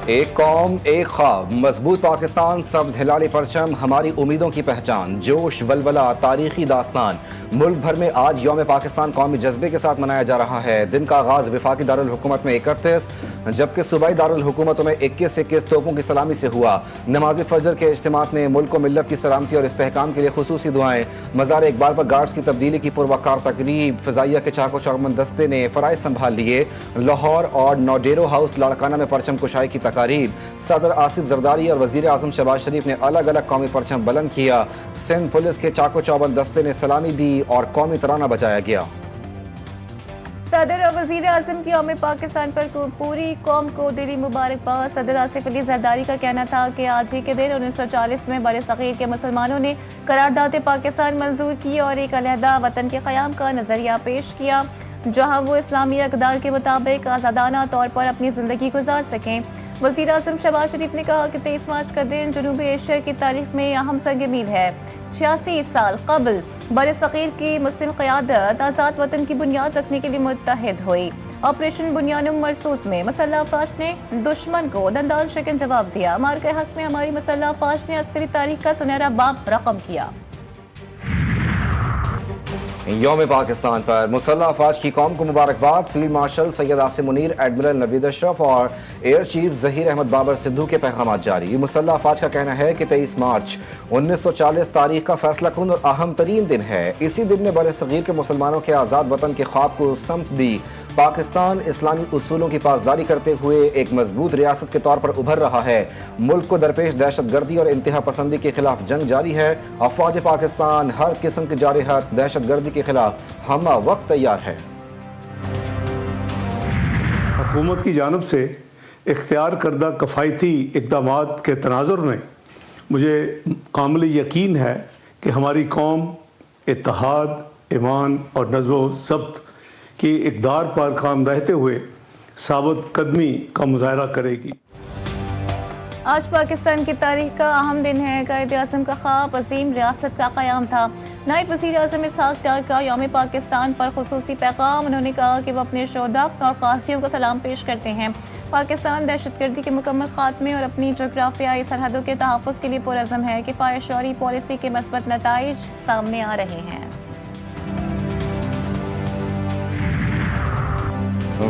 ایک قوم ایک خواب، مضبوط پاکستان، سبز ہلالی پرچم، ہماری امیدوں کی پہچان، جوش ولولہ، تاریخی داستان۔ ملک بھر میں آج یوم پاکستان قومی جذبے کے ساتھ منایا جا رہا ہے۔ دن کا آغاز وفاقی دارالحکومت میں 31 جبکہ صوبائی دارالحکومتوں میں 21 توپوں کی سلامی سے ہوا۔ نماز فجر کے اجتماعات میں ملک و ملت کی سلامتی اور استحکام کے لیے خصوصی دعائیں۔ مزار اقبال پر گارڈز کی تبدیلی کی پروقار تقریب، فضائیہ کے چاق و چوبند دستے نے فرائض سنبھال لیے۔ لاہور اور نوڈیرو ہاؤس لاڑکانہ میں پرچم کشائی کی تقاریب۔ صدر آصف زرداری اور وزیر اعظم شہباز شریف نے الگ الگ قومی پرچم بلند کیا۔ سندھ پولیس کے چاق و چوبند دستے نے سلامی دی اور قومی ترانہ بجایا گیا۔ صدر اور وزیر اعظم کی یوم پاکستان پر پوری قوم کو دلی مبارکباد۔ صدر آصف علی زرداری کا کہنا تھا کہ آج ہی کے دن 1940 میں بر صغیر کے مسلمانوں نے قرارداد پاکستان منظور کی اور ایک علیحدہ وطن کے قیام کا نظریہ پیش کیا جہاں وہ اسلامی اقدار کے مطابق آزادانہ طور پر اپنی زندگی گزار سکیں۔ وزیر اعظم شہباز شریف نے کہا کہ 23 مارچ کا دن جنوبی ایشیا کی تاریخ میں اہم سنگ میل ہے۔ 86 سال قبل بر صغیر کی مسلم قیادت آزاد وطن کی بنیاد رکھنے کے لیے متحد ہوئی۔ آپریشن بنیانم مرسوس میں مسلح افواج نے دشمن کو دندان شکن جواب دیا۔ مارکہ حق میں ہماری مسلح افواج نے عسکری تاریخ کا سنہرا باب رقم کیا۔ یوم پاکستان پر مسلح افواج کی قوم کو مبارکباد۔ Field marshal Syed Asim Munir, admiral نوید اشرف اور ایئر چیف ظہیر احمد بابر سدھو کے پیغامات جاری۔ مسلح افواج کا کہنا ہے کہ 23 مارچ 1940 تاریخ کا فیصلہ کن اور اہم ترین دن ہے۔ اسی دن نے بر صغیر کے مسلمانوں کے آزاد وطن کے خواب کو سمت دی۔ پاکستان اسلامی اصولوں کی پاسداری کرتے ہوئے ایک مضبوط ریاست کے طور پر ابھر رہا ہے۔ ملک کو درپیش دہشت گردی اور انتہا پسندی کے خلاف جنگ جاری ہے۔ افواج پاکستان ہر قسم کی جارحیت دہشت گردی کے خلاف ہمہ وقت تیار ہے۔ حکومت کی جانب سے اختیار کردہ کفایتی اقدامات کے تناظر میں مجھے کامل یقین ہے کہ ہماری قوم اتحاد، ایمان اور نظم و ضبط کی اقدار پر کام رہتے ہوئے ثابت قدمی کا مظاہرہ کرے گی۔ آج پاکستان کی تاریخ کا اہم دن ہے۔ قائد اعظم کا خواب عظیم ریاست کا قیام تھا۔ نائب وزیر اعظم اسحاق ڈار کا یوم پاکستان پر خصوصی پیغام۔ انہوں نے کہا کہ وہ اپنے شہداء اور قاصدیوں کو سلام پیش کرتے ہیں۔ پاکستان دہشت گردی کے مکمل خاتمے اور اپنی جغرافیائی سرحدوں کے تحفظ کے لیے پرعزم ہے۔ کفایت شعوری پالیسی کے مثبت نتائج سامنے آ رہے ہیں۔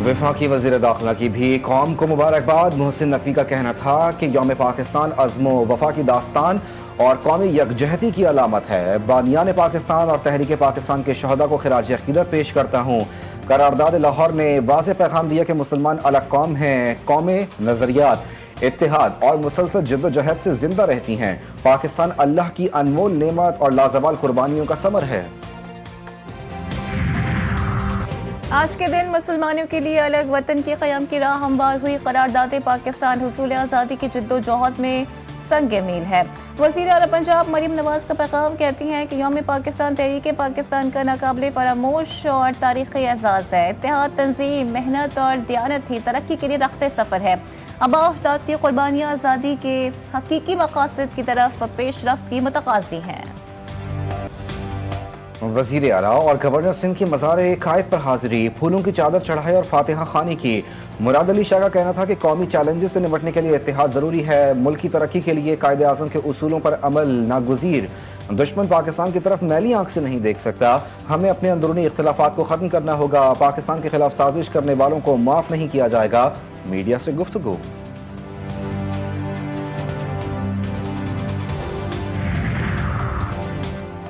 وفاقی وزیر داخلہ کی بھی قوم کو مبارکباد۔ محسن نقوی کا کہنا تھا کہ یوم پاکستان عزم و وفا کی داستان اور قومی یکجہتی کی علامت ہے۔ بانیان پاکستان اور تحریک پاکستان کے شہداء کو خراج عقیدت پیش کرتا ہوں۔ قرارداد لاہور میں واضح پیغام دیا کہ مسلمان الگ قوم ہیں، قومیں نظریات، اتحاد اور مسلسل جد و جہد سے زندہ رہتی ہیں۔ پاکستان اللہ کی انمول نعمت اور لازوال قربانیوں کا ثمر ہے۔ آج کے دن مسلمانوں کے لیے الگ وطن کے قیام کی راہ ہموار ہوئی۔ قرارداد پاکستان حصول آزادی کی جد و جہد میں سنگ میل ہے۔ وزیر اعلیٰ پنجاب مریم نواز کا پیغام کہتی ہیں کہ یوم پاکستان تحریک پاکستان کا ناقابل فراموش اور تاریخی اعزاز ہے۔ اتحاد، تنظیم، محنت اور دیانت ہی ترقی کے لیے رخت سفر ہے۔ آباء و اجداد کی قربانیاں آزادی کے حقیقی مقاصد کی طرف پیش رفت کی متقاضی ہیں۔ وزیر اعلیٰ اور گورنر سندھ کی مزار قائد پر حاضری، پھولوں کی چادر چڑھائی اور فاتحہ خوانی کی۔ مراد علی شاہ کا کہنا تھا کہ قومی چیلنجز سے نمٹنے کے لیے اتحاد ضروری ہے۔ ملک کی ترقی کے لیے قائد اعظم کے اصولوں پر عمل ناگزیر۔ دشمن پاکستان کی طرف میلی آنکھ سے نہیں دیکھ سکتا۔ ہمیں اپنے اندرونی اختلافات کو ختم کرنا ہوگا۔ پاکستان کے خلاف سازش کرنے والوں کو معاف نہیں کیا جائے گا۔ میڈیا سے گفتگو۔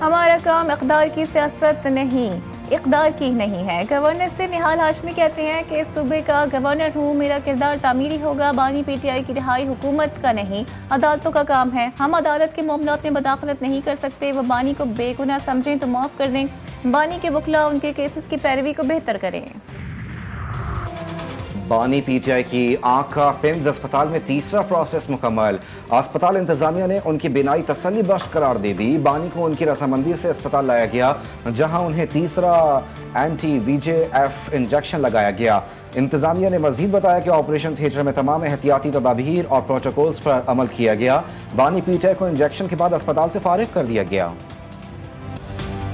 ہمارا کام اقدار کی سیاست نہیں، اقدار کی نہیں ہے۔ گورنر سے نہال ہاشمی کہتے ہیں کہ اس صوبے کا گورنر ہوں، میرا کردار تعمیری ہوگا۔ بانی پی ٹی آئی کی رہائی حکومت کا نہیں، عدالتوں کا کام ہے۔ ہم عدالت کے معاملات میں مداخلت نہیں کر سکتے۔ وہ بانی کو بے گناہ سمجھیں تو معاف کر دیں۔ بانی کے وکلاء ان کے کیسز کی پیروی کو بہتر کریں۔ بانی پی ٹی آئی کی آنکھ کا پیمز اسپتال میں تیسرا پروسیس مکمل۔ اسپتال انتظامیہ نے ان کی بینائی تسلی بخش قرار دے دی۔ بانی کو ان کی رضامندی سے اسپتال لایا گیا جہاں انہیں تیسرا اینٹی وی جے ایف انجیکشن لگایا گیا۔ انتظامیہ نے مزید بتایا کہ آپریشن تھیٹر میں تمام احتیاطی تدابیر اور پروٹوکولز پر عمل کیا گیا۔ بانی پی ٹی آئی کو انجیکشن کے بعد اسپتال سے فارغ کر دیا گیا۔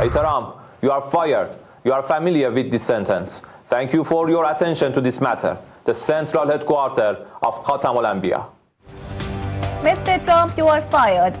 Ehtaram, you are fired. You are familiar with this sentence. Thank you for your attention to this matter. The central headquarters of Khatam al-Anbiya. Mr. Trump, you are fired.